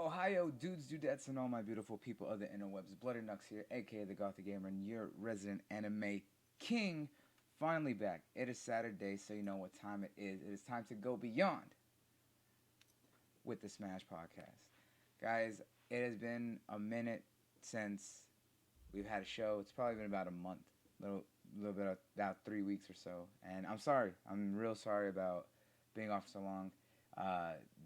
Ohio dudes, dudettes, and all my beautiful people of the interwebs. Bloody Nux here, aka the Gothic Gamer, and your resident anime king. Finally back. It is Saturday, so you know what time it is. It is time to go beyond with the Smash Podcast. Guys, it has been a minute since we've had a show. It's probably been about a month, little bit of about 3 weeks or so. And I'm sorry. I'm real sorry about being off so long.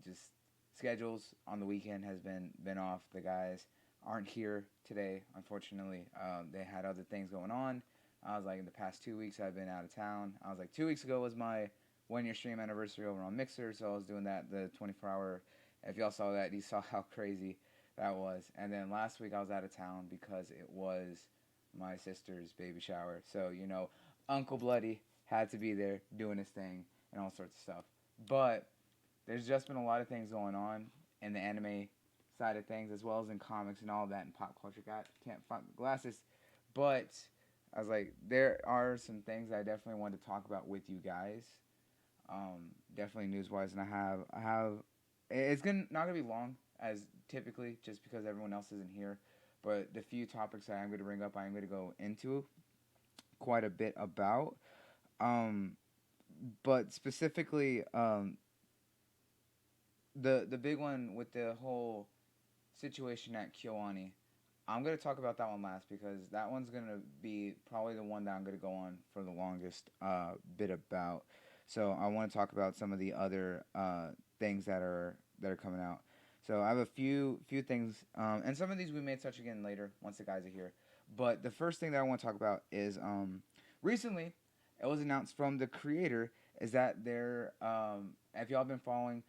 Just schedules on the weekend has been off. The guys aren't here today, unfortunately. They had other things going on. I was like, in the past 2 weeks, I've been out of town. I was like, 2 weeks ago was my 1 year stream anniversary over on Mixer, so I was doing that, the 24-hour. If y'all saw that, you saw how crazy that was. And then last week, I was out of town because it was my sister's baby shower. So, Uncle Bloody had to be there doing his thing and all sorts of stuff. But there's just been a lot of things going on in the anime side of things, as well as in comics and all that, and pop culture. Can't find the glasses, but I was like, there are some things I definitely wanted to talk about with you guys. Definitely news wise, and I have. It's not gonna be long as typically, just because everyone else isn't here. But the few topics that I'm going to bring up, I'm going to go into quite a bit about. Um, but specifically, the big one with the whole situation at KyoAni, I'm gonna talk about that one last because that one's gonna be probably the one that I'm gonna go on for the longest bit about. So I want to talk about some of the other things that are coming out. So I have a few things, and some of these we may touch again later once the guys are here. But the first thing that I want to talk about is recently it was announced from the creator is that they're if y'all been following,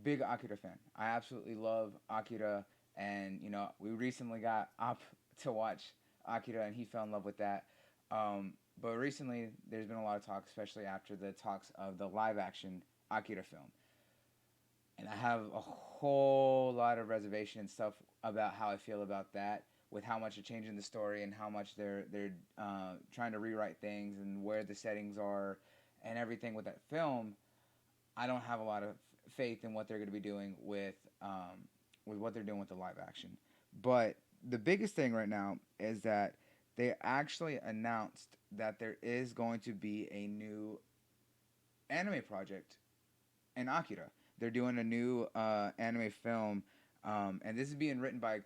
big Akira fan. I absolutely love Akira, and we recently got up to watch Akira, and he fell in love with that. But recently, there's been a lot of talk, especially after the talks of the live action Akira film, and I have a whole lot of reservation and stuff about how I feel about that. With how much they're changing the story and how much they're trying to rewrite things and where the settings are and everything with that film, I don't have a lot of faith in what they're going to be doing with what they're doing with the live action. But the biggest thing right now is that they actually announced that there is going to be a new anime project in Akira. They're doing a new anime film, and this is being written by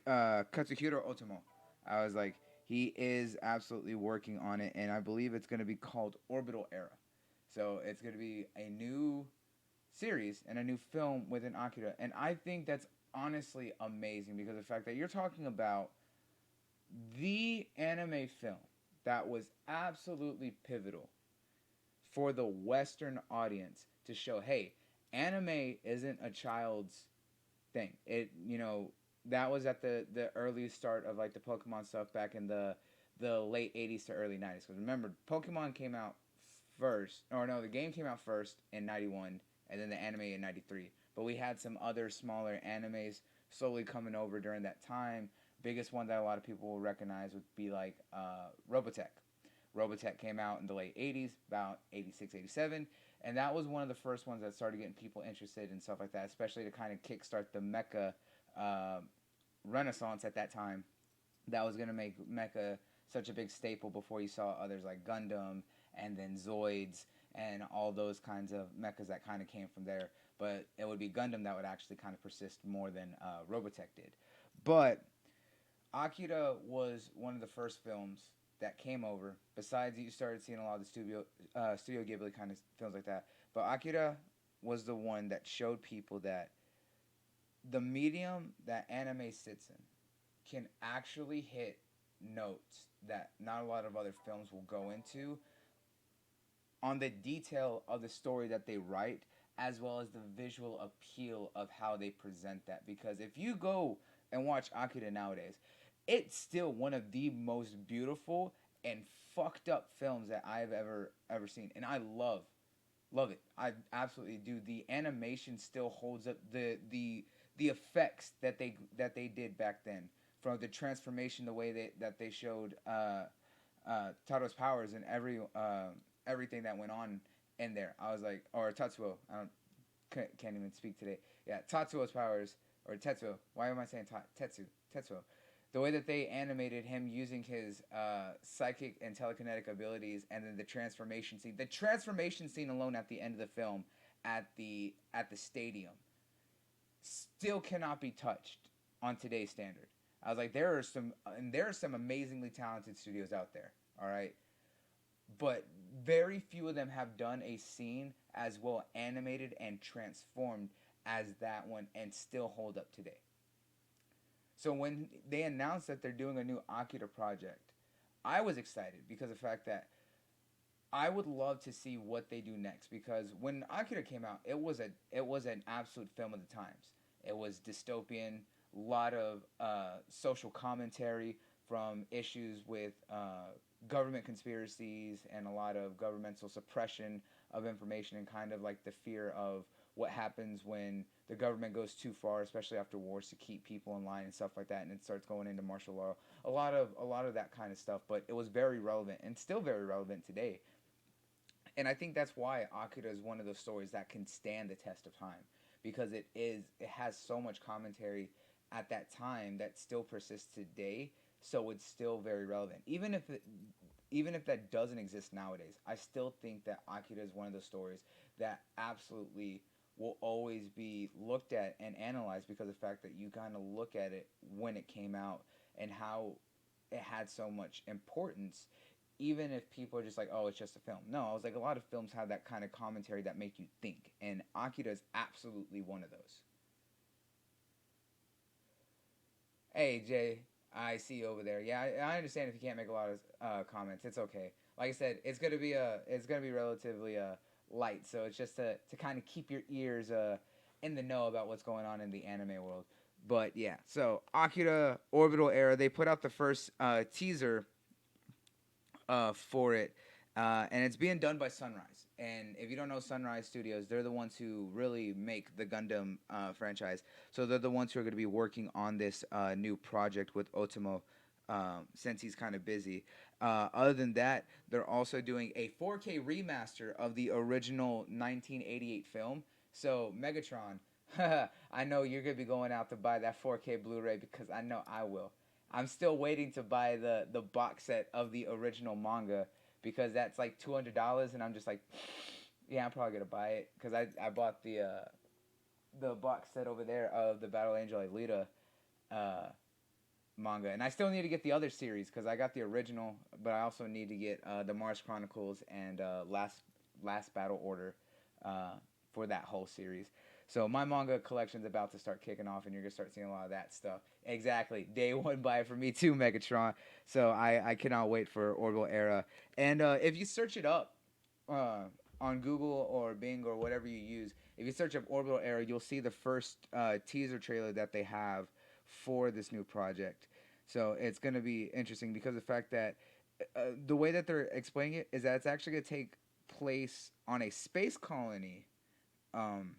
Katsuhiro Otomo. I was like, he is absolutely working on it, and I believe it's going to be called Orbital Era. So it's going to be a new series and a new film within Akira. And I think that's honestly amazing because of the fact that you're talking about the anime film that was absolutely pivotal for the Western audience to show, hey, anime isn't a child's thing. That was at the early start of like the Pokemon stuff back in the late 80s to early 90s. Because remember, Pokemon came out first, or no, the game came out first in 91, and then the anime in 93. But we had some other smaller animes slowly coming over during that time. Biggest one that a lot of people will recognize would be like Robotech. Robotech came out in the late 80s, about 86, 87, and that was one of the first ones that started getting people interested in stuff like that, especially to kind of kickstart the mecha uh, renaissance at that time. That was going to make mecha such a big staple before you saw others like Gundam and then Zoids and all those kinds of mechas that kind of came from there. But it would be Gundam that would actually kind of persist more than Robotech did. But Akira was one of the first films that came over. Besides, you started seeing a lot of the Studio Ghibli kind of films like that. But Akira was the one that showed people that the medium that anime sits in can actually hit notes that not a lot of other films will go into on the detail of the story that they write, as well as the visual appeal of how they present that. Because if you go and watch Akira nowadays, it's still one of the most beautiful and fucked up films that I've ever seen, and I love it. I absolutely do. The animation still holds up. The effects that they did back then, from the transformation, the way that they showed Taro's powers and everything that went on in there. I was like, or Tatsuo. I don't can't even speak today. Yeah, Tatsuo's powers or Tetsuo. Why am I saying Tetsuo? The way that they animated him using his psychic and telekinetic abilities, and then the transformation scene. The transformation scene alone at the end of the film, at the stadium, still cannot be touched on today's standard. I was like, there are some amazingly talented studios out there. All right, but very few of them have done a scene as well animated and transformed as that one, and still hold up today. So when they announced that they're doing a new Akira project, I was excited because of the fact that I would love to see what they do next, because when Akira came out, it was an absolute film of the times. It was dystopian, a lot of social commentary from issues with government conspiracies, and a lot of governmental suppression of information, and kind of like the fear of what happens when the government goes too far, especially after wars, to keep people in line and stuff like that, and it starts going into martial law. A lot of that kind of stuff, but it was very relevant and still very relevant today. And I think that's why Akira is one of those stories that can stand the test of time, because it has so much commentary at that time that still persists today. So it's still very relevant, even if that doesn't exist nowadays. I still think that Akira is one of those stories that absolutely will always be looked at and analyzed, because of the fact that you kind of look at it when it came out, and how it had so much importance, even if people are just like, oh, it's just a film. No, I was like, a lot of films have that kind of commentary that make you think, and Akira is absolutely one of those. Hey, Jay, I see you over there. Yeah, I understand if you can't make a lot of comments. It's okay. Like I said, it's gonna be relatively light, so it's just to kind of keep your ears in the know about what's going on in the anime world. But yeah, so Akira Orbital Era, they put out the first teaser for it, and it's being done by Sunrise. And if you don't know Sunrise Studios, they're the ones who really make the Gundam franchise. So they're the ones who are going to be working on this new project with Otomo, since he's kind of busy. Other than that, they're also doing a 4K remaster of the original 1988 film. So Megatron, I know you're gonna be going out to buy that 4K Blu-ray, because I know I will. I'm still waiting to buy the box set of the original manga, because that's like $200, and I'm just like, yeah, I'm probably gonna buy it, because I bought the box set over there of the Battle Angel Alita uh, manga, and I still need to get the other series, because I got the original, but I also need to get the Mars Chronicles and Last Battle Order uh, for that whole series. So my manga collection's about to start kicking off, and you're gonna start seeing a lot of that stuff. Exactly, day one buy for me too, Megatron. So I cannot wait for Orbital Era. And if you search it up uh, on Google or Bing or whatever you use, if you search up Orbital Era, you'll see the first teaser trailer that they have for this new project. So it's gonna be interesting, because of the fact that the way that they're explaining it is that it's actually gonna take place on a space colony. Um,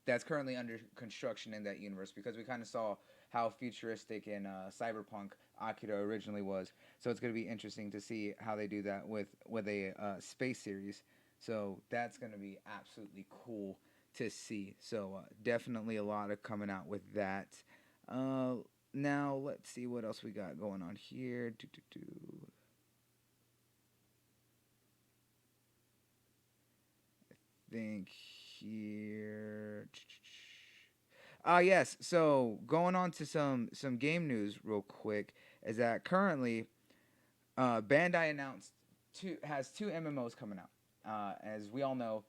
that's currently under construction in that universe, because we kind of saw how futuristic and cyberpunk Akira originally was. So it's going to be interesting to see how they do that with a space series. So that's going to be absolutely cool to see. So definitely a lot of coming out with that. Uh, Now let's see what else we got going on here. Think here. Yes. So going on to some game news real quick is that currently Bandai announced two MMOs coming out. As we all know,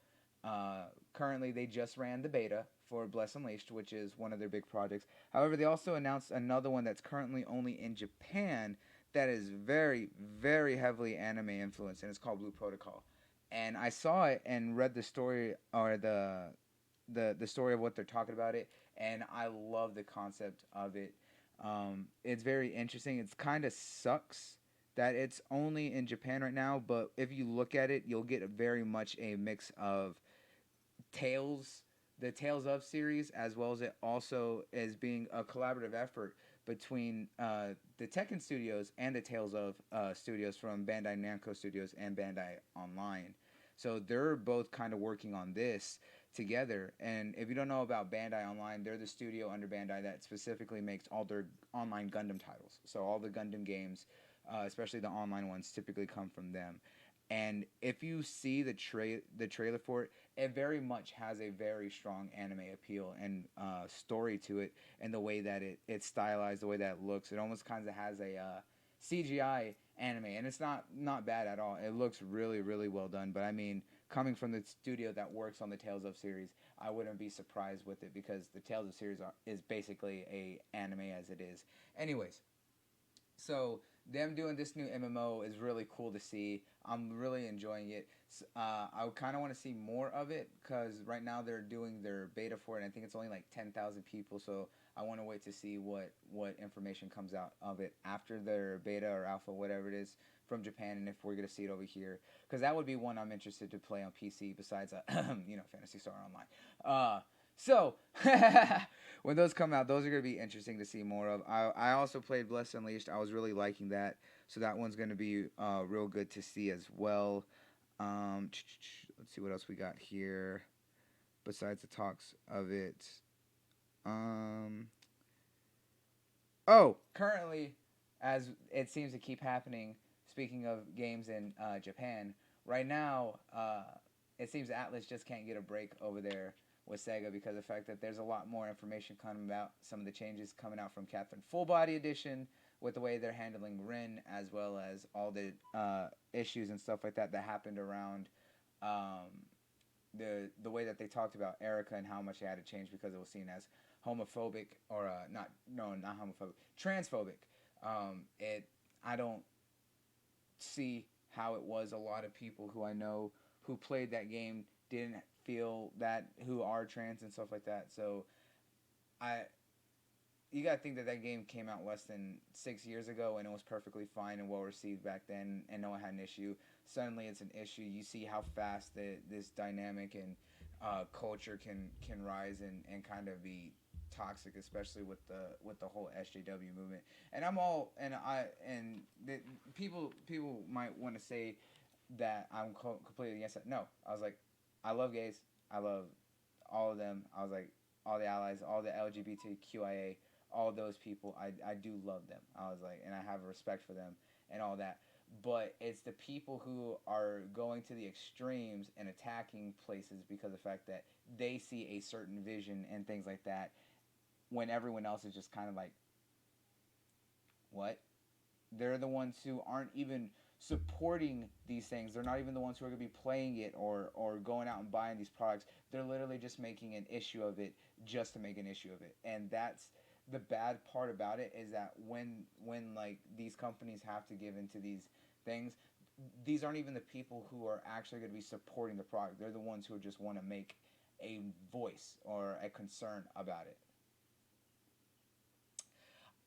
currently they just ran the beta for Bless Unleashed, which is one of their big projects. However, they also announced another one that's currently only in Japan, that is very, very heavily anime influenced, and it's called Blue Protocol. And I saw it and read the story, or the story of what they're talking about it, and I love the concept of it. It's very interesting. It's kind of sucks that it's only in Japan right now, but if you look at it, you'll get very much a mix of Tales, the Tales of series, as well as it also as being a collaborative effort between the Tekken Studios and the Tales of studios from Bandai Namco Studios and Bandai Online. So they're both kind of working on this. together. And if you don't know about Bandai Online, they're the studio under Bandai that specifically makes all their online Gundam titles. So all the Gundam games, especially the online ones, typically come from them. And if you see the trailer for it, it very much has a very strong anime appeal and story to it, and the way that it's stylized, the way that it looks. It almost kind of has a CGI anime, and it's not bad at all. It looks really well done. But I mean, coming from the studio that works on the Tales of series, I wouldn't be surprised with it because the Tales of series is basically a anime as it is. Anyways, so them doing this new MMO is really cool to see. I'm really enjoying it. I kind of want to see more of it because right now they're doing their beta for it. And I think it's only like 10,000 people, so I want to wait to see what information comes out of it after their beta or alpha, whatever it is, from Japan, and if we're gonna see it over here, because that would be one I'm interested to play on PC besides Fantasy Star Online. So when those come out, those are gonna be interesting to see more of. I also played Blessed Unleashed. I was really liking that, so that one's gonna be real good to see as well. Let's see what else we got here besides the talks of it. Oh, currently, as it seems to keep happening, speaking of games in Japan, right now, it seems Atlas just can't get a break over there with Sega because of the fact that there's a lot more information coming about, some of the changes coming out from Catherine Full Body Edition, with the way they're handling Rin, as well as all the issues and stuff like that that happened around um, the way that they talked about Erica and how much they had to change because it was seen as homophobic or not homophobic, transphobic. It I don't see how it was. A lot of people who I know who played that game didn't feel that, who are trans and stuff like that. So I you gotta think that that game came out less than 6 years ago and it was perfectly fine and well received back then and no one had an issue. Suddenly it's an issue. You see how fast this dynamic and culture can rise and kind of be toxic, especially with the whole SJW movement. And I'm all and the, people might want to say that I'm completely against it. No, I was like, I love gays. I love all of them. I was like, all the allies, all the LGBTQIA, all those people. I do love them. I was like, and I have respect for them and all that. But it's the people who are going to the extremes and attacking places because of the fact that they see a certain vision and things like that, when everyone else is just kind of like, what? They're the ones who aren't even supporting these things. They're not even the ones who are going to be playing it or going out and buying these products. They're literally just making an issue of it just to make an issue of it. And that's the bad part about it, is that when like these companies have to give into these things, these aren't even the people who are actually going to be supporting the product. They're the ones who just want to make a voice or a concern about it.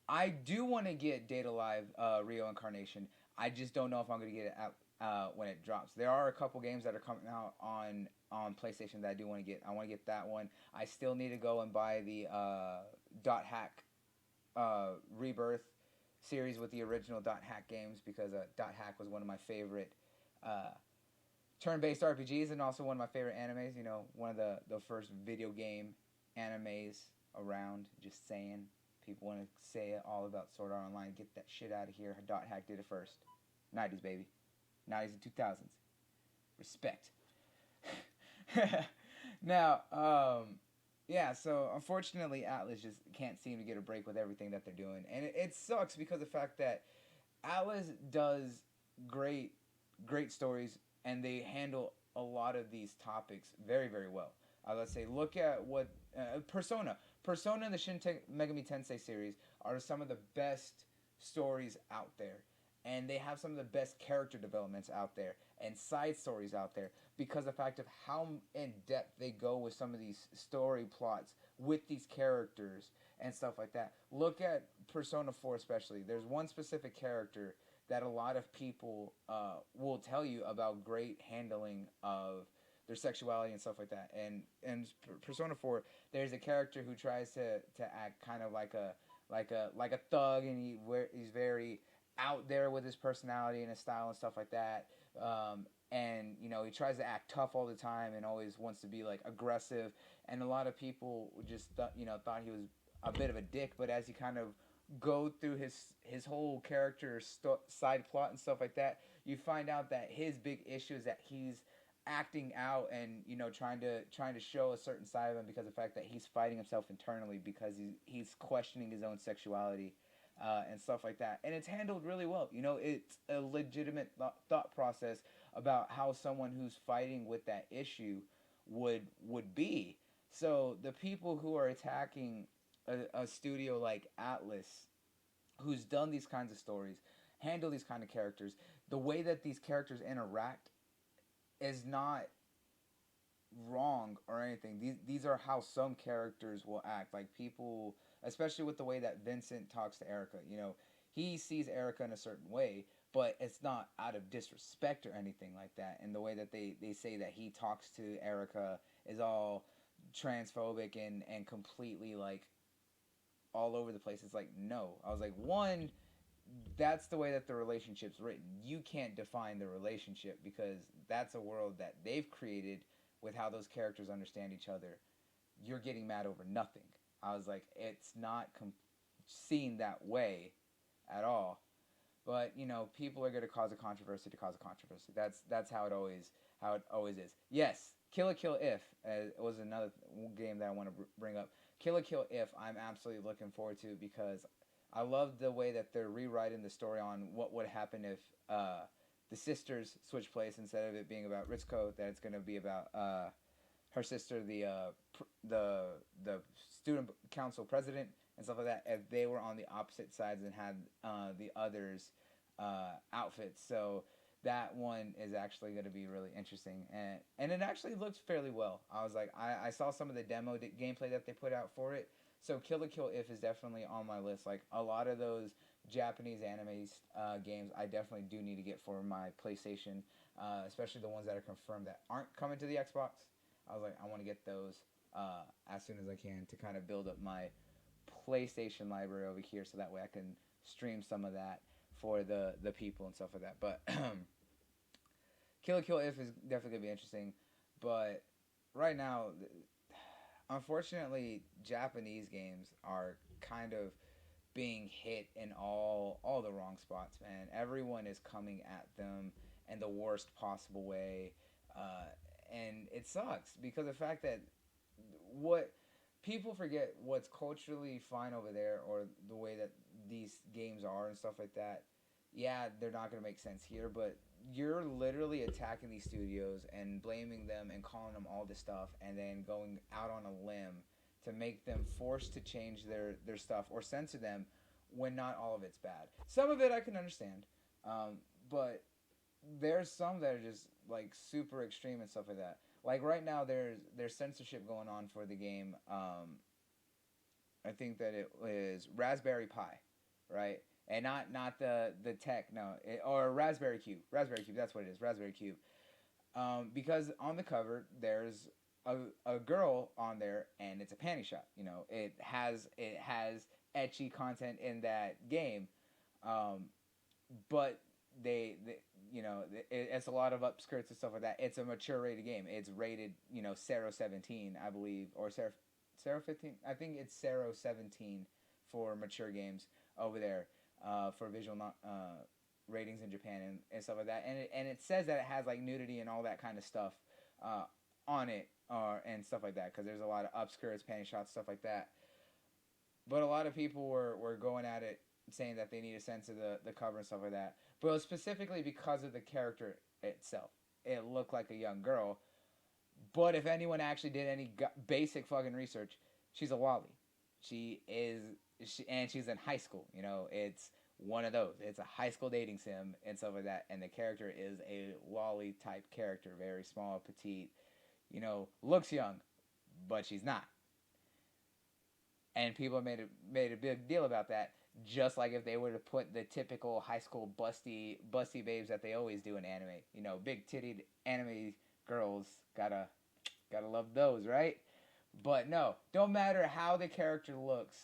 I do want to get Data Live Rio Incarnation. I just don't know if I'm going to get it out when it drops. There are a couple games that are coming out on PlayStation that I do want to get. I want to get that one. I still need to go and buy the Dot Hack Rebirth series with the original Dot Hack games, because Dot Hack was one of my favorite turn-based RPGs and also one of my favorite animes. You know, one of the first video game animes around. Just saying. People want to say it all about Sword Art Online. Get that shit out of here. Dot Hack did it first. 90s, baby. 90s and 2000s. Respect. Now, yeah, so unfortunately Atlas just can't seem to get a break with everything that they're doing. And it sucks because of the fact that Atlas does great stories, and they handle a lot of these topics very well. Let's say, look at what Persona. Persona and the Shin Megami Tensei series are some of the best stories out there. And they have some of the best character developments out there and side stories out there because of the fact of how in depth they go with some of these story plots with these characters and stuff like that. Look at Persona 4 especially. There's one specific character that a lot of people will tell you about great handling of their sexuality and stuff like that. And Persona 4, there's a character who tries to act kind of like a thug, and he's very out there with his personality and his style and stuff like that. and he tries to act tough all the time and always wants to be like aggressive, and a lot of people just thought he was a bit of a dick. But as you kind of go through his whole character side plot and stuff like that, you find out that his big issue is that he's acting out and trying to show a certain side of him because of the fact that he's fighting himself internally because he's questioning his own sexuality, and stuff like that. And it's handled really well. It's a legitimate thought process about how someone who's fighting with that issue would be. So the people who are attacking a studio like Atlas, who's done these kinds of stories, handle these kind of characters, the way that these characters interact is not wrong or anything. These are how some characters will act. Like people, especially with the way that Vincent talks to Erica. He sees Erica in a certain way, but it's not out of disrespect or anything like that. And the way that they say that he talks to Erica is all transphobic and completely like all over the place. It's like, no. I was like, one, that's the way that the relationship's written. You can't define the relationship because that's a world that they've created with how those characters understand each other. You're getting mad over nothing. I was like, it's not seen that way at all. But people are going to cause a controversy to cause a controversy. That's how it always is. Yes, Kill la Kill If was another game that I want to bring up. Kill la Kill If I'm absolutely looking forward to because I love the way that they're rewriting the story on what would happen if the sisters switch place. Instead of it being about Ritsuko, that it's going to be about her sister, the student council president and stuff like that. If they were on the opposite sides and had the others' outfits, so that one is actually going to be really interesting, and it actually looks fairly well. I was like, I saw some of the demo gameplay that they put out for it. So Kill la Kill If is definitely on my list. Like a lot of those Japanese anime games, I definitely do need to get for my PlayStation, especially the ones that are confirmed that aren't coming to the Xbox. I was like, I want to get those as soon as I can to kind of build up my PlayStation library over here, so that way I can stream some of that for the people and stuff like that. But Kill la Kill If is definitely gonna be interesting. But right now, unfortunately, Japanese games are kind of being hit in all the wrong spots, man. Everyone is coming at them in the worst possible way, and it sucks because the fact that what people forget what's culturally fine over there, or the way that these games are and stuff like that. Yeah, they're not gonna make sense here, but you're literally attacking these studios and blaming them and calling them all this stuff, and then going out on a limb to make them forced to change their stuff or censor them when not all of it's bad. Some of it I can understand, but there's some that are just like super extreme and stuff like that. Like right now, there's censorship going on for the game. I think that it was Raspberry Pi, right? And not the tech, no, or Raspberry Cube. Raspberry Cube, that's what it is. Raspberry Cube. Because on the cover there's a girl on there, and it's a panty shot. It has etchy content in that game, but it's a lot of upskirts and stuff like that. It's a mature rated game. It's rated Sero 17, I believe, or Sero 15. I think it's Sero 17 for mature games over there, for visual ratings in Japan and stuff like that. And it says that it has like nudity and all that kind of stuff on it, and stuff like that, because there's a lot of upskirts, panty shots, stuff like that. But a lot of people were going at it saying that they need to censor the cover and stuff like that. But it was specifically because of the character itself. It looked like a young girl. But if anyone actually did any basic fucking research, she's a lolly. And she's in high school. It's one of those. It's a high school dating sim and stuff like that. And the character is a lolly type character, very small, petite. Looks young, but she's not. And people made a big deal about that. Just like if they were to put the typical high school busty babes that they always do in anime. Big titted anime girls, gotta love those, right? But no, don't matter how the character looks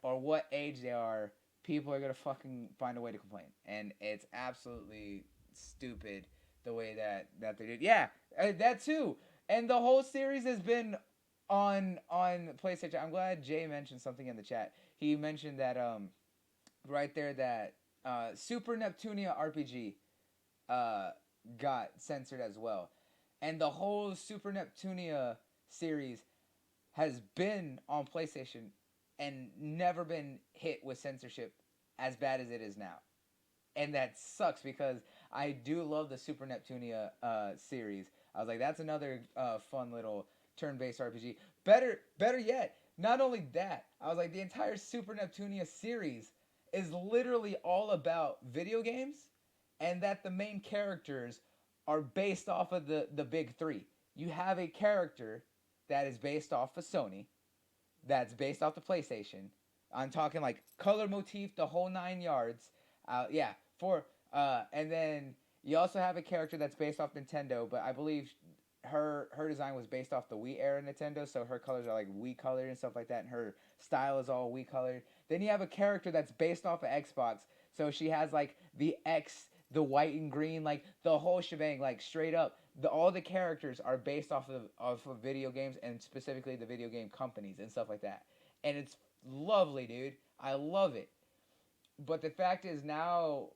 or what age they are, people are gonna fucking find a way to complain, and it's absolutely stupid the way that they did. Yeah, that too. And the whole series has been on PlayStation. I'm glad Jay mentioned something in the chat. He mentioned that right there that Super Neptunia RPG uh, got censored as well, and the whole Super Neptunia series has been on PlayStation and never been hit with censorship as bad as it is now. And that sucks because I do love the Super Neptunia series. I was like, that's another fun little turn-based RPG. Better yet, not only that, I was like, the entire Super Neptunia series is literally all about video games, and that the main characters are based off of the big three. You have a character that is based off of Sony, that's based off the PlayStation. I'm talking like color motif, the whole 9 yards. Yeah, for and then you also have a character that's based off Nintendo, but I believe her design was based off the Wii era Nintendo, so her colors are like Wii colored and stuff like that, and her style is all Wii colored. Then you have a character that's based off of Xbox, so she has like the X, the white and green, like the whole shebang, like straight up. All the characters are based off of video games and specifically the video game companies and stuff like that, and it's lovely, dude. I love it. But the fact is now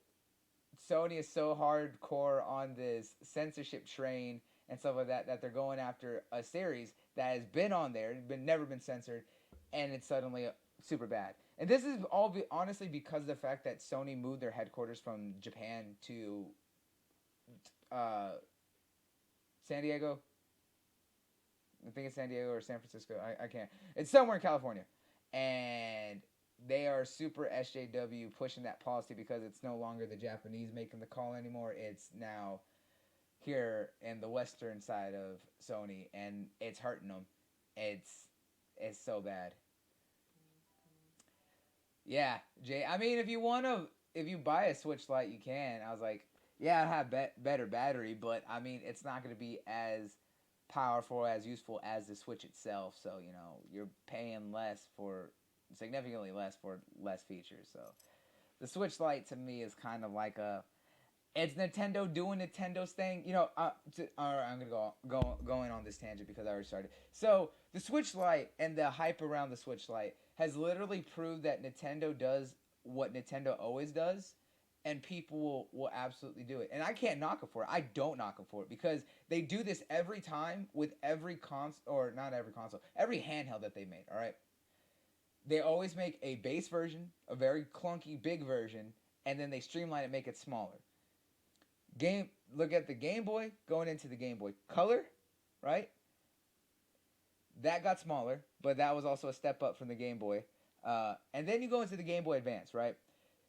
Sony is so hardcore on this censorship train and stuff like that that they're going after a series that has been on there, been never been censored, and it's suddenly super bad. And this is all honestly because of the fact that Sony moved their headquarters from Japan to uh, San Diego. I think it's San Diego or San Francisco. I can't. It's somewhere in California, and they are super SJW pushing that policy because it's no longer the Japanese making the call anymore. It's now here in the western side of Sony, and it's hurting them. It's so bad. Yeah, Jay. I mean, if you buy a Switch Lite, you can. I was like, yeah, I have better battery, but I mean, it's not going to be as powerful, as useful as the Switch itself. So you're paying less for significantly less for less features. So the Switch Lite to me is kind of like it's Nintendo doing Nintendo's thing. All right, I'm gonna going on this tangent because I already started. So the Switch Lite and the hype around the Switch Lite has literally proved that Nintendo does what Nintendo always does, and people will absolutely do it. And I can't knock them for it. I don't knock them for it because they do this every time with every console, or not every console, every handheld that they made. All right, they always make a base version, a very clunky big version, and then they streamline it, make it smaller. Look at the Game Boy going into the Game Boy Color, right? That got smaller, but that was also a step up from the Game Boy. And then you go into the Game Boy Advance, right?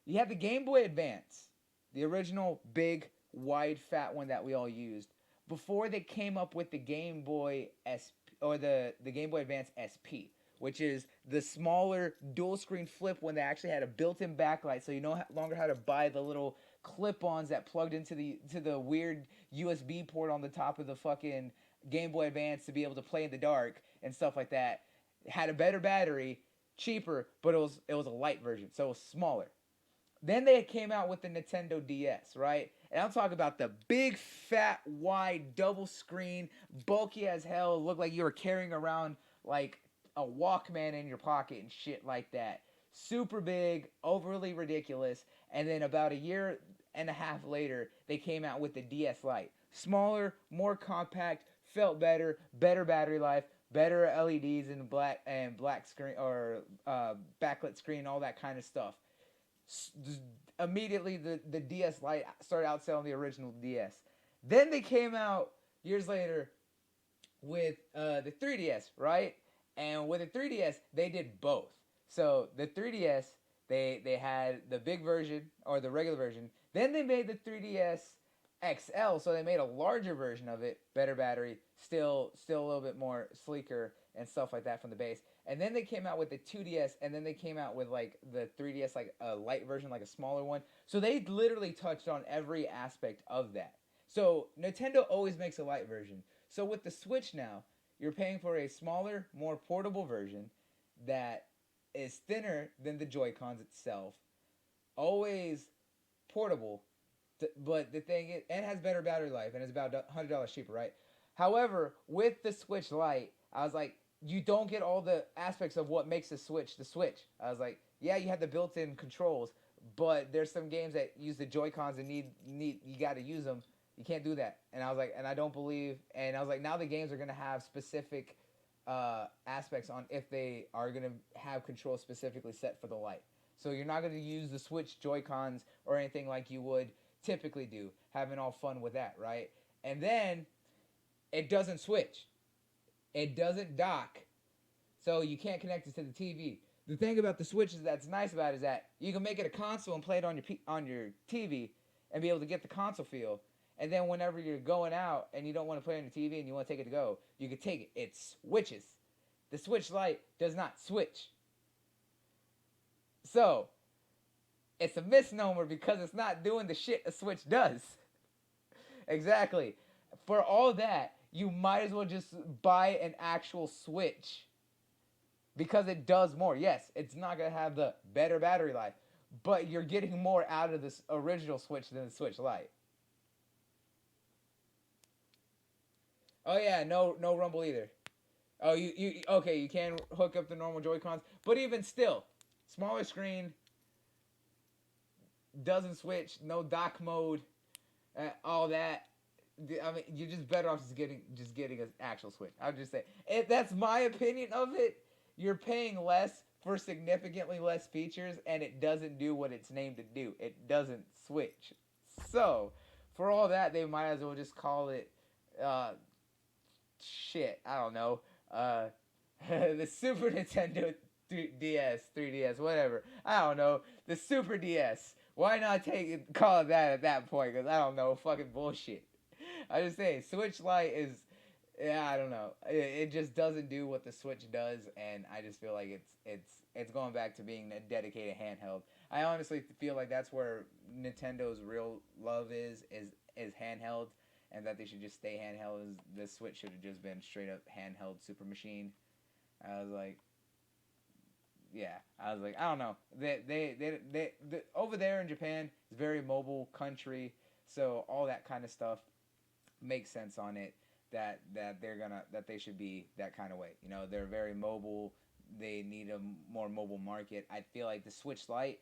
You have the Game Boy Advance, the original big, wide, fat one that we all used, before they came up with the Game Boy SP, or the Game Boy Advance SP, which is the smaller dual screen flip one that actually had a built-in backlight, so you no longer had to buy the little clip-ons that plugged into the weird USB port on the top of the fucking Game Boy Advance to be able to play in the dark and stuff like that. It had a better battery, cheaper, but it was a light version, so it was smaller. Then they came out with the Nintendo DS, right? And I'm talking about the big, fat, wide, double screen, bulky as hell. Looked like you were carrying around like a Walkman in your pocket and shit like that. Super big, overly ridiculous. And then about a year and a half later, they came out with the DS Lite. Smaller, more compact, felt better battery life, better LEDs and black screen or backlit screen, all that kind of stuff. Immediately the DS Lite started outselling the original DS. Then they came out years later with the 3DS, right? And with the 3DS, they did both. So the 3DS, they had the big version or the regular version. Then they made the 3DS XL, so they made a larger version of it, better battery, still a little bit more sleeker and stuff like that from the base. And then they came out with the 2DS, and then they came out with like the 3DS, like a light version, like a smaller one. So they literally touched on every aspect of that. So Nintendo always makes a light version. So with the Switch now, you're paying for a smaller, more portable version that is thinner than the Joy-Cons itself. Always portable, But the thing is, and it has better battery life, and it's about $100 cheaper, right? However, with the Switch Lite, I was like, you don't get all the aspects of what makes the Switch the Switch. I was like, yeah, you have the built-in controls, but there's some games that use the Joy Cons and need you got to use them. You can't do that. And I was like, and I don't believe. And I was like, now the games are gonna have specific aspects on if they are gonna have controls specifically set for the Lite. So you're not gonna use the Switch Joy Cons or anything like you would typically do, having all fun with that, right? And then it doesn't switch. It doesn't dock, so you can't connect it to the TV. The thing about the Switch is that's nice about it is that you can make it a console and play it on your TV and be able to get the console feel. And then whenever you're going out and you don't want to play on your TV and you want to take it to go, you can take it. It switches. The Switch Lite does not switch. So it's a misnomer because it's not doing the shit a Switch does. Exactly. For all that, you might as well just buy an actual Switch because it does more. Yes, it's not going to have the better battery life, but you're getting more out of this original Switch than the Switch Lite. Oh yeah, no rumble either. Oh, you okay, you can hook up the normal Joy-Cons, but even still, smaller screen, doesn't switch, no dock mode, all that. I mean, you're just better off just getting an actual Switch. I would just say that's my opinion of it. You're paying less for significantly less features, and it doesn't do what it's named to do. It doesn't switch. So, for all that, they might as well just call it, shit. I don't know. Uh, the Super Nintendo 3DS, whatever. I don't know. The Super DS. Why not call it that at that point? Because I don't know. Fucking bullshit. I just say Switch Lite is, yeah, I don't know. It just doesn't do what the Switch does, and I just feel like it's going back to being a dedicated handheld. I honestly feel like that's where Nintendo's real love is handheld, and that they should just stay handheld. The Switch should have just been straight up handheld super machine. I was like, yeah, I was like, I don't know. Over there in Japan, it's very mobile country, so all that kind of stuff makes sense on it. That they should be that kind of way. You know, they're very mobile. They need a more mobile market. I feel like the Switch Lite,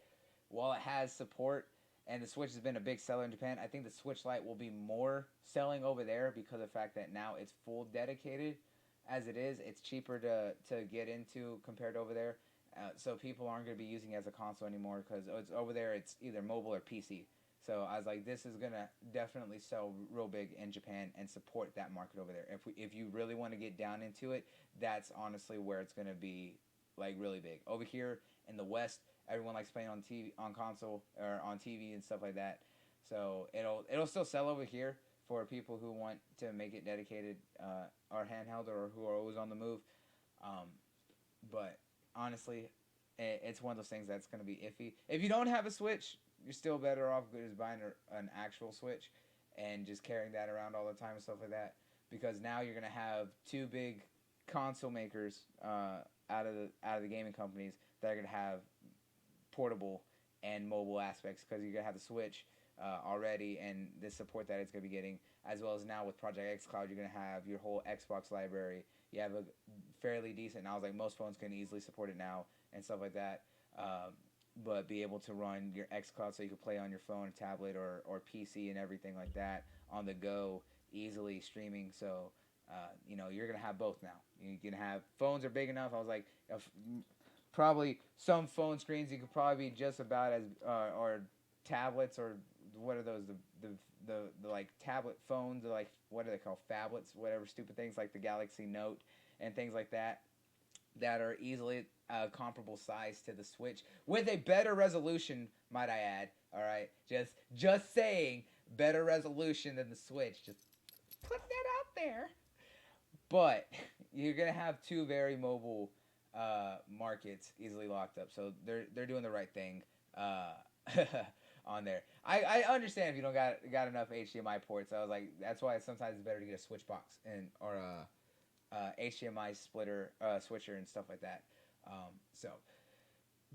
while it has support, and the Switch has been a big seller in Japan, I think the Switch Lite will be more selling over there because of the fact that now it's full dedicated. As it is, it's cheaper to get into compared to over there. So people aren't going to be using it as a console anymore because it's over there. It's either mobile or PC. So I was like, this is gonna definitely sell real big in Japan and support that market over there. If you really want to get down into it, that's honestly where it's gonna be like really big. Over here in the West, everyone likes playing on TV, on console or on TV and stuff like that. So it'll still sell over here for people who want to make it dedicated or handheld or who are always on the move. Um, but honestly, it's one of those things that's gonna be iffy. If you don't have a Switch, you're still better off just buying an actual Switch and just carrying that around all the time and stuff like that. Because now you're gonna have two big console makers out of the gaming companies that are gonna have portable and mobile aspects. Because you're gonna have the Switch already and the support that it's gonna be getting, as well as now with Project X Cloud, you're gonna have your whole Xbox library. You have a fairly decent. And I was like, most phones can easily support it now and stuff like that. But be able to run your xCloud so you can play on your phone, tablet, or PC and everything like that on the go, easily streaming. So, you're going to have both now. You can have phones are big enough. I was like, probably some phone screens you could probably be just about as, or tablets, or what are those, the like tablet phones, or like, what are they called, phablets, whatever stupid things, like the Galaxy Note and things like that are easily comparable size to the Switch with a better resolution, might I add. All right, just saying, better resolution than the Switch. Just put that out there. But you're gonna have two very mobile markets easily locked up, so they're doing the right thing on there. I understand if you don't got enough HDMI ports. I was like, that's why sometimes it's better to get a Switch box or HDMI splitter, switcher, and stuff like that. So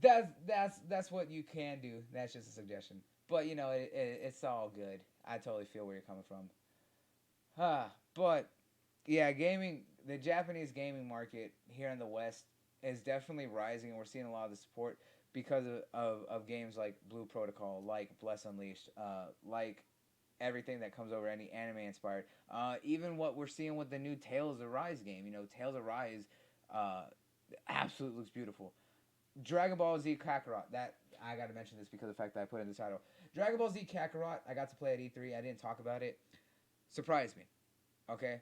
that's what you can do. That's just a suggestion. But it's all good. I totally feel where you're coming from. But yeah, gaming, the Japanese gaming market here in the West is definitely rising, and we're seeing a lot of the support because of games like Blue Protocol, like Bless Unleashed, like everything that comes over any anime inspired. Even what we're seeing with the new Tales of Rise game. Tales of Rise, uh, absolutely looks beautiful. Dragon Ball Z Kakarot. That I got to mention this because of the fact that I put in the title. Dragon Ball Z Kakarot. I got to play at E3. I didn't talk about it. Surprised me. Okay,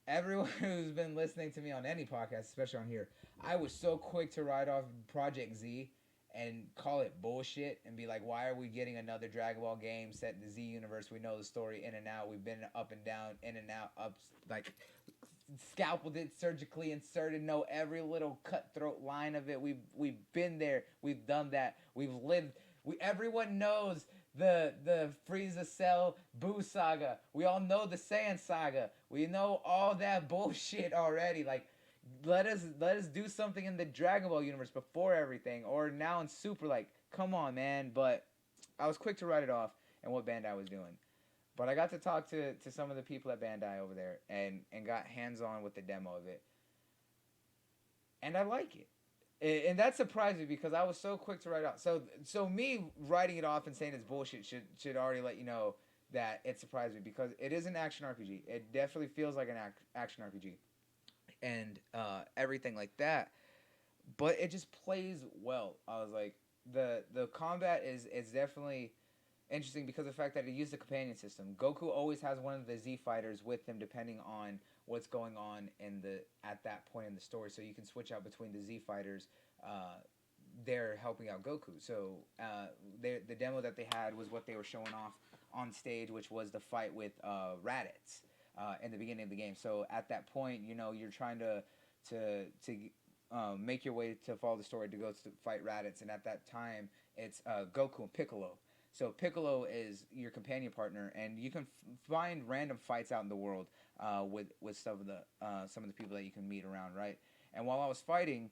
everyone who's been listening to me on any podcast, especially on here, I was so quick to write off Project Z and call it bullshit and be like, why are we getting another Dragon Ball game set in the Z universe? We know the story in and out. We've been up and down, in and out, up, like scalpeled it, surgically inserted, know every little cutthroat line of it. We've been there. We've done that. We've lived. Everyone knows the Frieza Cell Boo saga. We all know the Saiyan saga. We know all that bullshit already. Like, let us do something in the Dragon Ball universe before everything, or now in Super. Like, come on, man. But I was quick to write it off and what Bandai was doing. But I got to talk to some of the people at Bandai over there and got hands on with the demo of it, and I like it. And that surprised me because I was so quick to write it off. So me writing it off and saying it's bullshit should already let you know that it surprised me because it is an action RPG. It definitely feels like an action RPG, and everything like that. But it just plays well. I was like, the combat is definitely interesting because of the fact that it used the companion system. Goku always has one of the Z fighters with him depending on what's going on in the at that point in the story. So you can switch out between the Z fighters. They're helping out Goku. So the demo that they had was what they were showing off on stage, which was the fight with Raditz in the beginning of the game. So at that point, you're trying to make your way to follow the story to go to fight Raditz, and at that time it's Goku and Piccolo. So Piccolo is your companion partner, and you can find random fights out in the world with some of the people that you can meet around, right? And while I was fighting,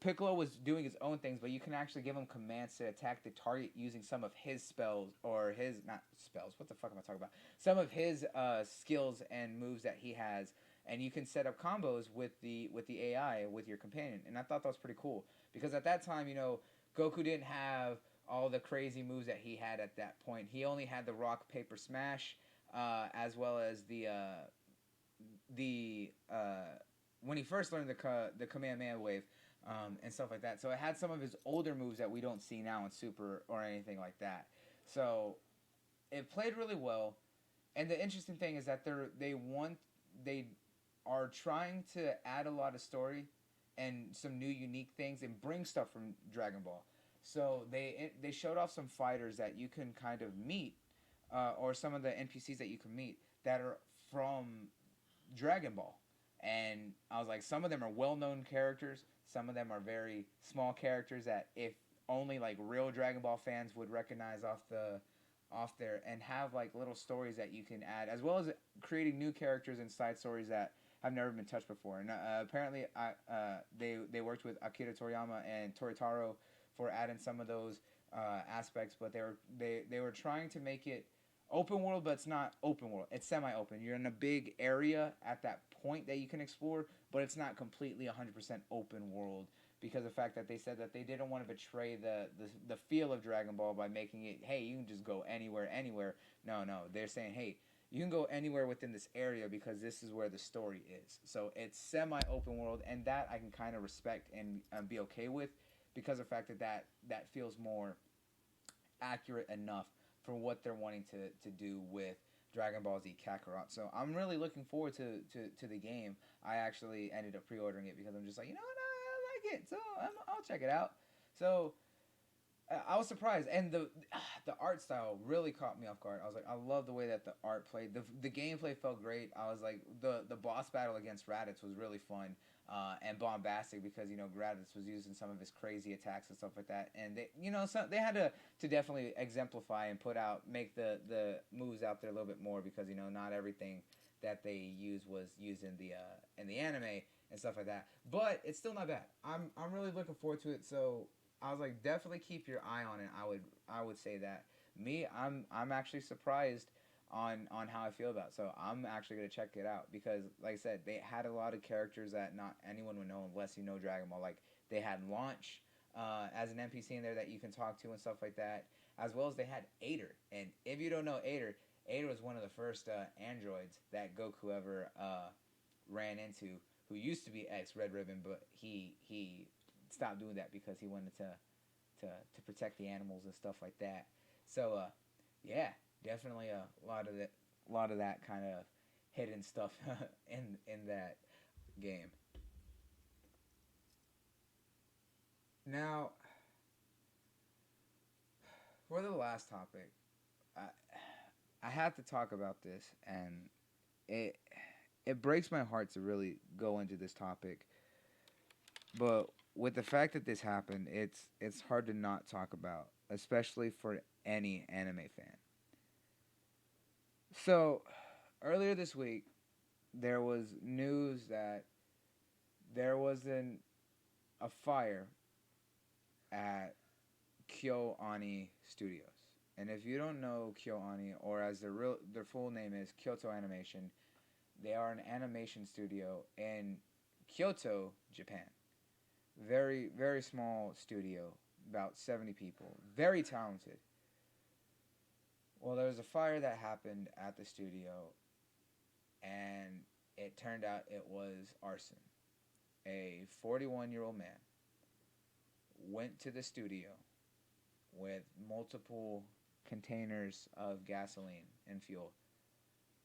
Piccolo was doing his own things, but you can actually give him commands to attack the target using some of his spells or his not spells. What the fuck am I talking about? Some of his skills and moves that he has, and you can set up combos with the AI with your companion. And I thought that was pretty cool because at that time, Goku didn't have all the crazy moves that he had at that point. He only had the rock paper smash, as well as the when he first learned the Kamehameha wave, and stuff like that. So it had some of his older moves that we don't see now in Super or anything like that. So it played really well. And the interesting thing is that they are trying to add a lot of story and some new unique things and bring stuff from Dragon Ball. So they showed off some fighters that you can kind of meet, or some of the NPCs that you can meet that are from Dragon Ball. And I was like, some of them are well-known characters. Some of them are very small characters that if only like real Dragon Ball fans would recognize off there, and have like little stories that you can add, as well as creating new characters and side stories that have never been touched before. And apparently, they worked with Akira Toriyama and Toritaro for adding some of those aspects, but they were trying to make it open world, but it's not open world. It's semi-open. You're in a big area at that point that you can explore, but it's not completely 100% open world because of the fact that they said that they didn't want to betray the feel of Dragon Ball by making it, hey, you can just go anywhere. No, they're saying, hey, you can go anywhere within this area because this is where the story is. So it's semi-open world, and that I can kind of respect and be okay with because of the fact that feels more accurate enough for what they're wanting to do with Dragon Ball Z Kakarot. So I'm really looking forward to the game. I actually ended up pre-ordering it because I'm just like, you know what, I like it, so I'll check it out. So I was surprised, and the art style really caught me off guard. I was like, I love the way that the art played. The gameplay felt great. I was like, the boss battle against Raditz was really fun, and bombastic because Raditz was using some of his crazy attacks and stuff like that, and they had to definitely exemplify and make the moves out there a little bit more because not everything that they used was used in the anime and stuff like that. But it's still not bad. I'm really looking forward to it. So I was like, definitely keep your eye on it. I would say that. Me, I'm actually surprised on how I feel about it. So I'm actually gonna check it out because, like I said, they had a lot of characters that not anyone would know unless you know Dragon Ball. Like they had Launch as an NPC in there that you can talk to and stuff like that, as well as they had Ader. And if you don't know Ader, Ader was one of the first androids that Goku ever ran into, who used to be ex Red Ribbon, but he stopped doing that because he wanted to protect the animals and stuff like that. So yeah, definitely a lot of that kind of hidden stuff in that game. Now, for the last topic, I I have to talk about this, and it it breaks my heart to really go into this topic, but with the fact that this happened, it's hard to not talk about, especially for any anime fan. So, earlier this week, there was news that there was a fire at Kyo Ani Studios. And if you don't know Kyo Ani, or as their full name is Kyoto Animation, they are an animation studio in Kyoto, Japan. Very small studio, about 70 people, very talented. Well, there was a fire that happened at the studio, and it turned out it was arson. A 41-year-old man went to the studio with multiple containers of gasoline and fuel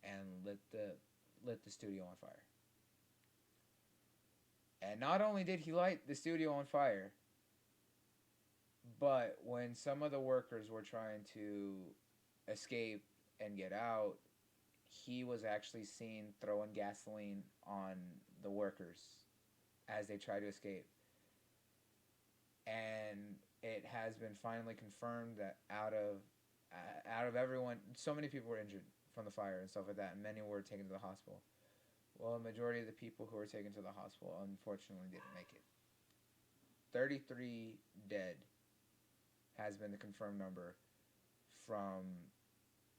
and lit the studio on fire. And not only did he light the studio on fire, but when some of the workers were trying to escape and get out, he was actually seen throwing gasoline on the workers as they try to escape. And it has been finally confirmed that out of everyone, so many people were injured from the fire and stuff like that, and many were taken to the hospital. Well, a majority of the people who were taken to the hospital unfortunately didn't make it. 33 dead has been the confirmed number from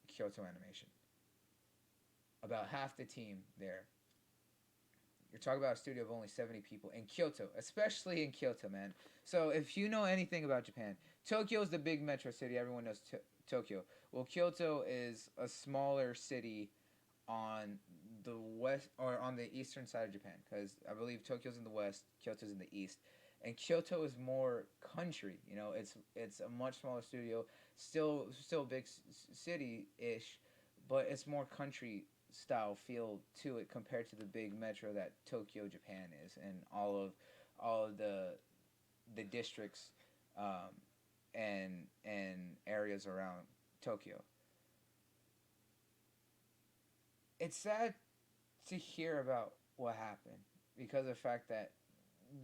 Kyoto Animation. About half the team there. You're talking about a studio of only 70 people in Kyoto, especially in Kyoto, man. So if you know anything about Japan, Tokyo is the big metro city. Everyone knows Tokyo. Well, Kyoto is a smaller city on the west or on the eastern side of Japan, because I believe Tokyo's in the west, Kyoto's in the east, and Kyoto is more country. You know, it's a much smaller studio, still a big city ish, but it's more country style feel to it compared to the big metro that Tokyo, Japan is, and all of the districts um, and areas around Tokyo. It's sad to hear about what happened because of the fact that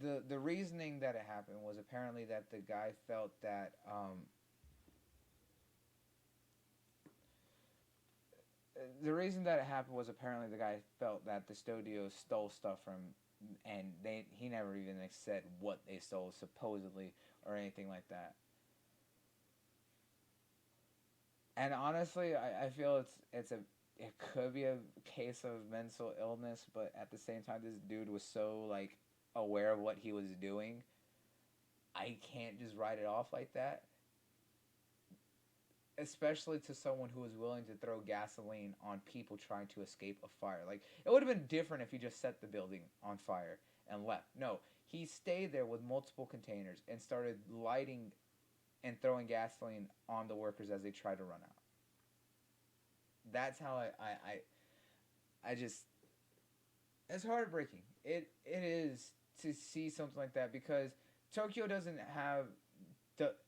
the reasoning that it happened was apparently that the guy felt that the reason that it happened was apparently the guy felt that the studio stole stuff from, and he never even said what they stole supposedly or anything like that. And honestly, I feel it could be a case of mental illness, but at the same time, this dude was so like aware of what he was doing. I can't just write it off like that, especially to someone who was willing to throw gasoline on people trying to escape a fire. Like it would have been different if he just set the building on fire and left. No, he stayed there with multiple containers and started lighting and throwing gasoline on the workers as they tried to run out. That's how I just, it's heartbreaking. It is to see something like that because Tokyo doesn't have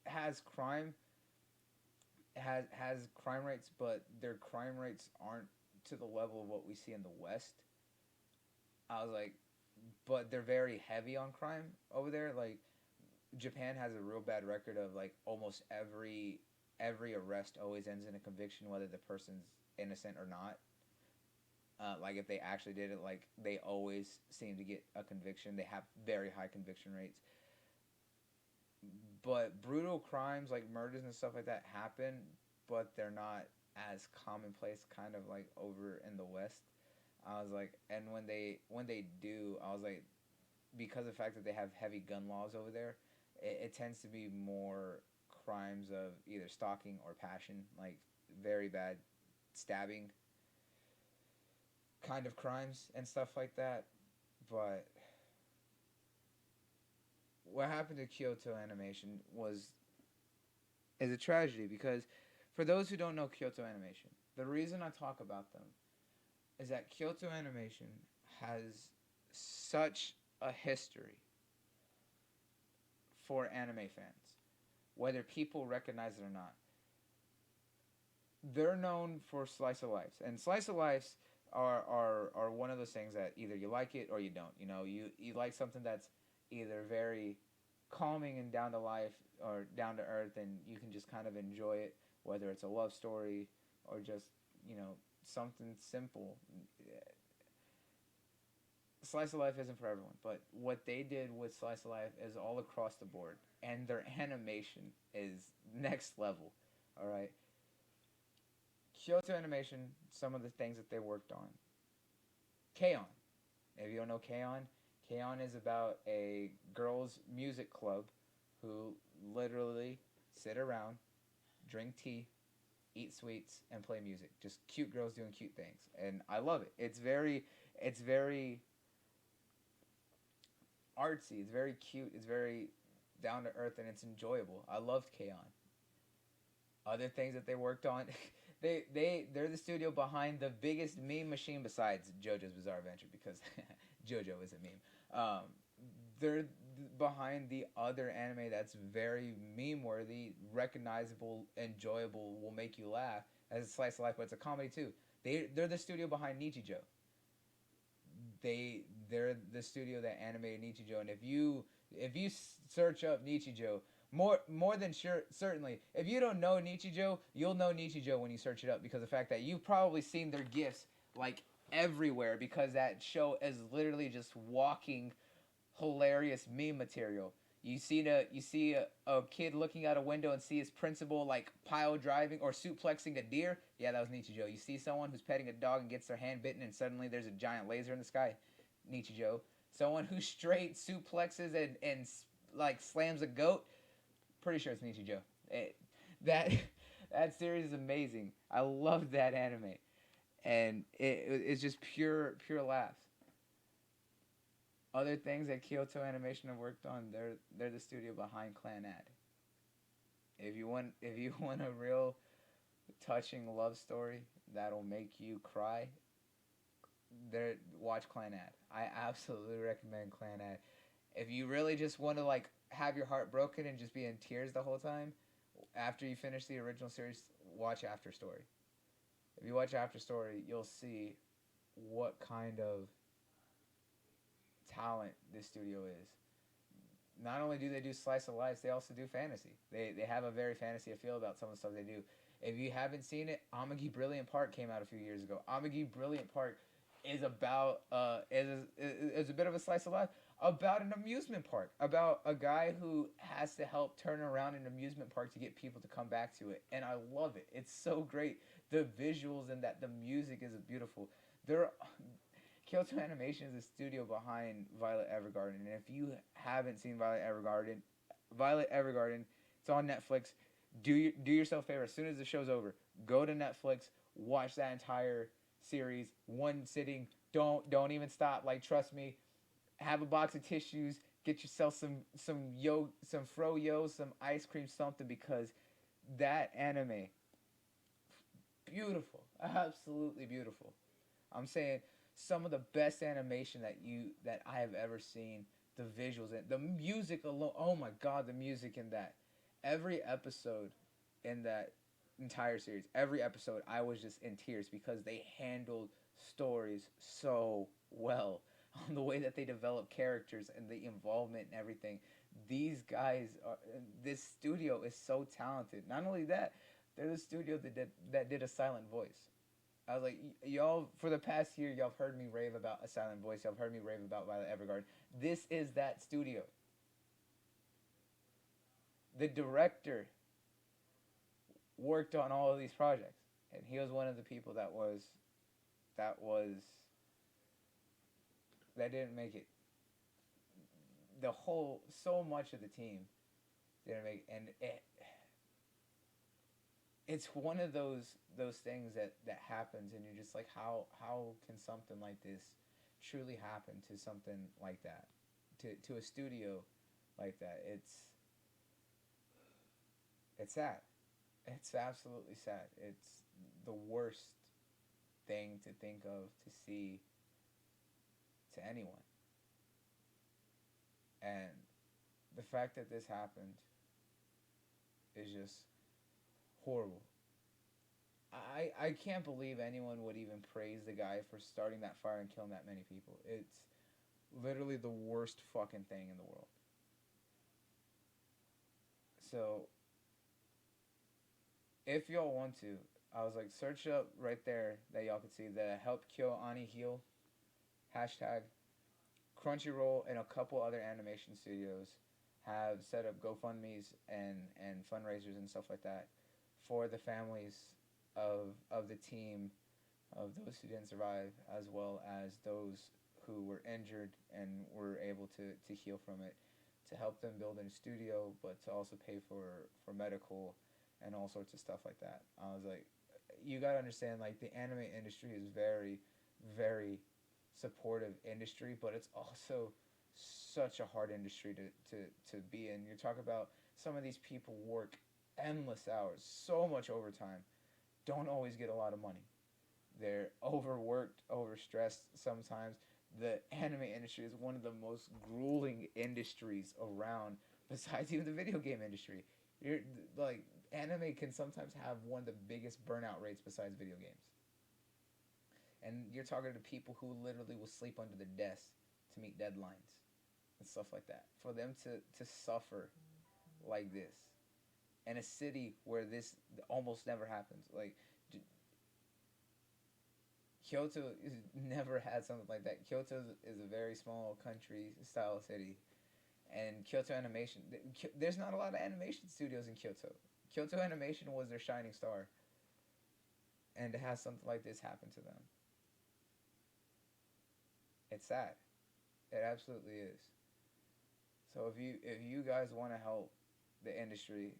has crime, has crime rates, but their crime rates aren't to the level of what we see in the West. I was like, but they're very heavy on crime over there. Like Japan has a real bad record of like almost every arrest always ends in a conviction, whether the person's innocent or not. Like if they actually did it, like they always seem to get a conviction. They have very high conviction rates. but brutal crimes like murders and stuff like that happen, but they're not as commonplace. Kind of like over in the West. I was like, and when they do, I was like, because of the fact that they have heavy gun laws over there, it tends to be more crimes of either stalking or passion, like very bad stabbing kind of crimes and stuff like that. But what happened to Kyoto Animation was is a tragedy because for those who don't know Kyoto Animation, the reason I talk about them is that Kyoto Animation has such a history for anime fans, whether people recognize it or not. They're known for slice of lives, and slice of lives are one of those things that either you like it or you don't. You know, you like something that's either very calming and down to life or down to earth, and you can just kind of enjoy it, whether it's a love story or just something simple. Slice of life isn't for everyone, but what they did with slice of life is all across the board, and their animation is next level. All right, Kyoto Animation, some of the things that they worked on. K-On! If you don't know K-On!, K-On! Is about a girls' music club who literally sit around, drink tea, eat sweets, and play music. Just cute girls doing cute things, and I love it. It's very artsy. It's very cute. It's very down to earth, and it's enjoyable. I loved K-On! Other things that they worked on, they're the studio behind the biggest meme machine besides JoJo's Bizarre Adventure because JoJo is a meme. They're behind the other anime that's very meme worthy, recognizable, enjoyable, will make you laugh as a slice of life, but it's a comedy too. They're the studio behind Nichijou. They're the studio that animated Nichijou, and if you search up Nichijou, more than sure certainly, if you don't know Nichijou, you'll know Nichijou when you search it up because of the fact that you've probably seen their gifs like everywhere because that show is literally just walking hilarious meme material. You see a kid looking out a window and see his principal like pile driving or suplexing a deer. Yeah, that was Nichijou. You see someone who's petting a dog and gets their hand bitten and suddenly there's a giant laser in the sky. Nichijou. Someone who straight suplexes and like slams a goat. Pretty sure it's Nichijou. That that series is amazing. I love that anime, and it's just pure laughs. Other things that Kyoto Animation have worked on, they're the studio behind Clan Ad. If you want a real touching love story that'll make you cry, there watch Clan Ad. I absolutely recommend Clan Ad. If you really just want to like have your heart broken and just be in tears the whole time, after you finish the original series, watch After Story. If you watch After Story, you'll see what kind of talent this studio is. Not only do they do slice of life, they also do fantasy. They have a very fantasy feel about some of the stuff they do. If you haven't seen it, Amagi Brilliant Park came out a few years ago. Amagi Brilliant Park is about is a bit of a slice of life about an amusement park, about a guy who has to help turn around an amusement park to get people to come back to it, and I love it. It's so great. The visuals and that the music is beautiful. There, Kyoto Animation is the studio behind Violet Evergarden, and if you haven't seen Violet Evergarden, it's on Netflix. Do yourself a favor. As soon as the show's over, go to Netflix, watch that entire series, one sitting. Don't even stop. Like trust me, have a box of tissues. Get yourself some froyo, some ice cream, something because that anime, beautiful, absolutely beautiful. I'm saying some of the best animation that I have ever seen. The visuals and the music alone. Oh my god, the music in that. Every episode in that entire series, every episode, I was just in tears because they handled stories so well. On the way that they develop characters and the involvement and everything. These guys are. This studio is so talented. Not only that, they're the studio that did a silent voice. I was like, y'all, for the past year, y'all have heard me rave about A Silent Voice. Y'all have heard me rave about Violet Evergarden. This is that studio. the director worked on all of these projects, and he was one of the people that was that didn't make it. The whole so much of the team didn't make it, and it's one of those things that happens, and you're just like, how can something like this truly happen to something like that, to a studio like that? It's sad. It's absolutely sad. It's the worst thing to think of, to see, to anyone. And the fact that this happened is just horrible. I can't believe anyone would even praise the guy for starting that fire and killing that many people. It's literally the worst fucking thing in the world. So if y'all want to, I was like, search up right there that y'all can see the help Kyo Ani heal hashtag. Crunchyroll and a couple other animation studios have set up GoFundmes and fundraisers and stuff like that for the families of the team, of those who didn't survive, as well as those who were injured and were able to heal from it, to help them build a studio, but to also pay for medical and all sorts of stuff like that. I was like, you gotta understand, like, the anime industry is very, very supportive industry, but it's also such a hard industry to be in. You're talking about some of these people work endless hours, so much overtime, don't always get a lot of money. They're overworked, overstressed sometimes. The anime industry is one of the most grueling industries around, besides even the video game industry. You're like, anime can sometimes have one of the biggest burnout rates besides video games. And you're talking to people who literally will sleep under the desk to meet deadlines and stuff like that. For them to suffer like this in a city where this almost never happens. Like, Kyoto is, never had something like that. Kyoto is a very small country style city, and Kyoto Animation. There's not a lot of animation studios in Kyoto. Kyoto Animation was their shining star, and to have something like this happen to them, it's sad. It absolutely is. So if you guys want to help the industry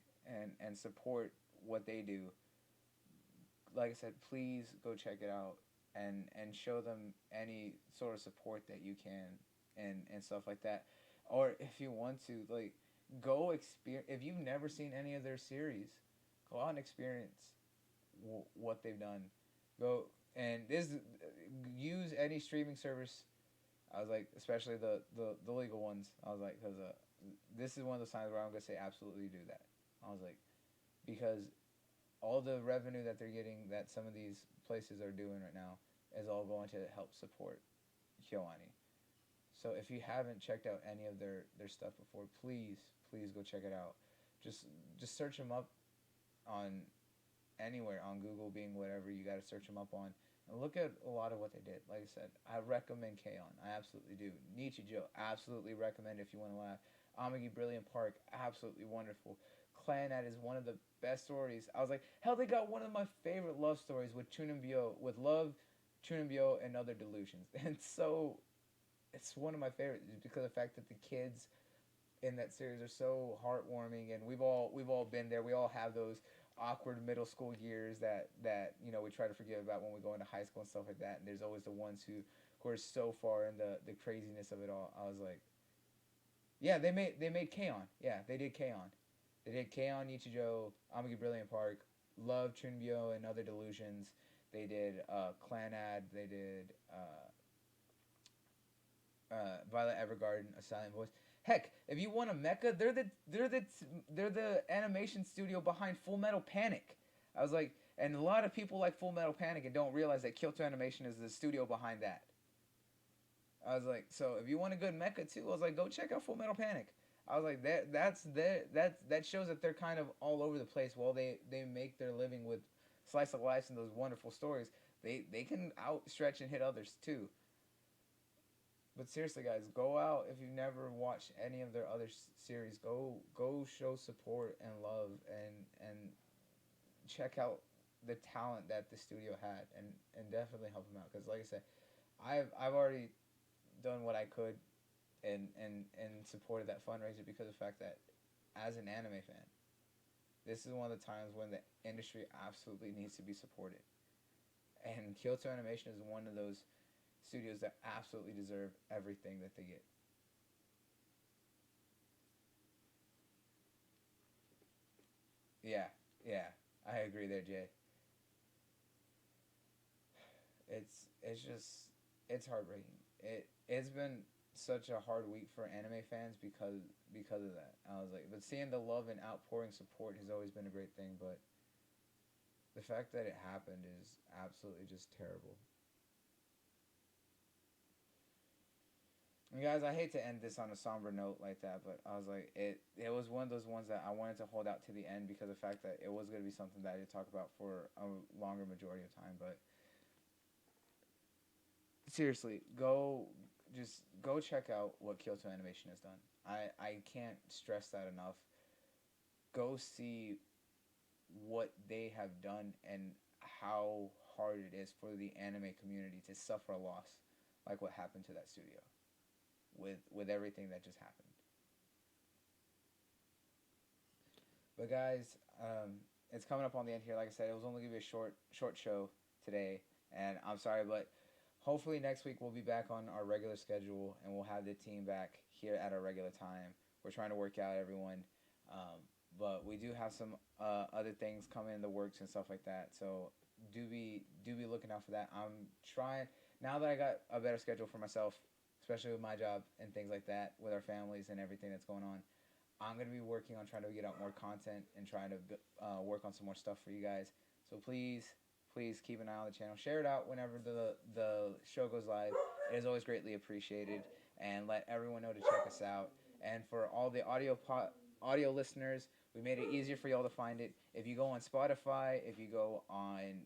and support what they do, like I said, please go check it out and show them any sort of support that you can and stuff like that. Or if you want to, like, go experience. If you've never seen any of their series, go out and experience what they've done. Go and this use any streaming service. I was like, especially the legal ones. I was like, because this is one of those times where I'm gonna say absolutely do that. I was like, because all the revenue that they're getting, that some of these places are doing right now, is all going to help support KyoAni. So if you haven't checked out any of their stuff before, please go check it out. Just search them up on anywhere, on Google, being whatever you got to search them up on, and look at a lot of what they did. Like I said, I recommend K-On! I absolutely do. Nichijou, absolutely recommend if you want to laugh. Amagi Brilliant Park, absolutely wonderful. Clanad is one of the best stories. I was like, hell, they got one of my favorite love stories with Chuninbyo, with Love, Chuninbyo, and Other Delusions. And so, it's one of my favorites because of the fact that the kids in that series are so heartwarming, and we've all been there. We all have those awkward middle school years that we try to forget about when we go into high school and stuff like that. And there's always the ones who are so far in the craziness of it all. I was like, yeah, they made K-On! Yeah, they did K-On! They did K-On! Nichijou, Amagi Brilliant Park, Love, Chunbyo, and Other Delusions. They did Clanad. They did Violet Evergarden, A Silent Voice. Heck, if you want a mecha, they're the animation studio behind Full Metal Panic. I was like, and a lot of people like Full Metal Panic and don't realize that Kyoto Animation is the studio behind that. I was like, so if you want a good mecha too, I was like, go check out Full Metal Panic. I was like, that shows that they're kind of all over the place. While they make their living with slice of life and those wonderful stories, they can outstretch and hit others too. But seriously, guys, go out if you've never watched any of their other series. Go show support and love and check out the talent that the studio had and definitely help them out. Because like I said, I've already done what I could and supported that fundraiser because of the fact that as an anime fan, this is one of the times when the industry absolutely needs to be supported. And Kyoto Animation is one of those studios that absolutely deserve everything that they get. Yeah, yeah, I agree there, Jay. It's just it's heartbreaking. It's been such a hard week for anime fans because of that. I was like, but seeing the love and outpouring support has always been a great thing. But the fact that it happened is absolutely just terrible. And guys, I hate to end this on a somber note like that, but I was like, it was one of those ones that I wanted to hold out to the end because of the fact that it was going to be something that I did talk about for a longer majority of time. But seriously, go check out what Kyoto Animation has done. I can't stress that enough. Go see what they have done and how hard it is for the anime community to suffer a loss like what happened to that studio with everything that just happened. But guys, it's coming up on the end here. Like I said, it was only gonna be a short show today, and I'm sorry, but hopefully next week we'll be back on our regular schedule and we'll have the team back here at our regular time. We're trying to work out everyone, um, but we do have some other things coming in the works and stuff like that. So do be looking out for that. I'm trying now that I got a better schedule for myself, especially with my job and things like that, with our families and everything that's going on. I'm gonna be working on trying to get out more content and trying to work on some more stuff for you guys. So please keep an eye on the channel. Share it out whenever the show goes live. It is always greatly appreciated. And let everyone know to check us out. And for all the audio listeners, we made it easier for y'all to find it. If you go on Spotify, if you go on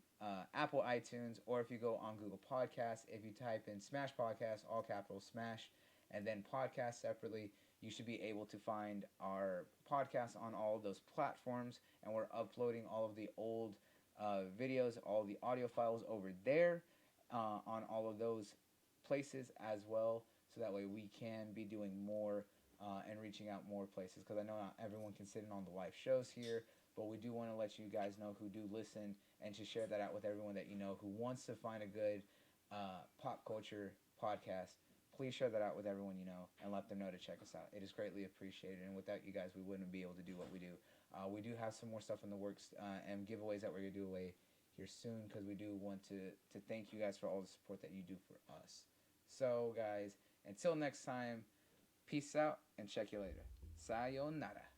Apple iTunes, or if you go on Google Podcasts, if you type in Smash Podcast, all capitals Smash, and then podcast separately, you should be able to find our podcast on all of those platforms. And we're uploading all of the old videos, all the audio files over there on all of those places as well. So that way we can be doing more and reaching out more places. Because I know not everyone can sit in on the live shows here, but we do want to let you guys know who do listen and to share that out with everyone that you know who wants to find a good pop culture podcast. Please share that out with everyone you know and let them know to check us out. It is greatly appreciated, and without you guys, we wouldn't be able to do what we do. We do have some more stuff in the works and giveaways that we're going to do away here soon because we do want to thank you guys for all the support that you do for us. So, guys, until next time, peace out and check you later. Sayonara.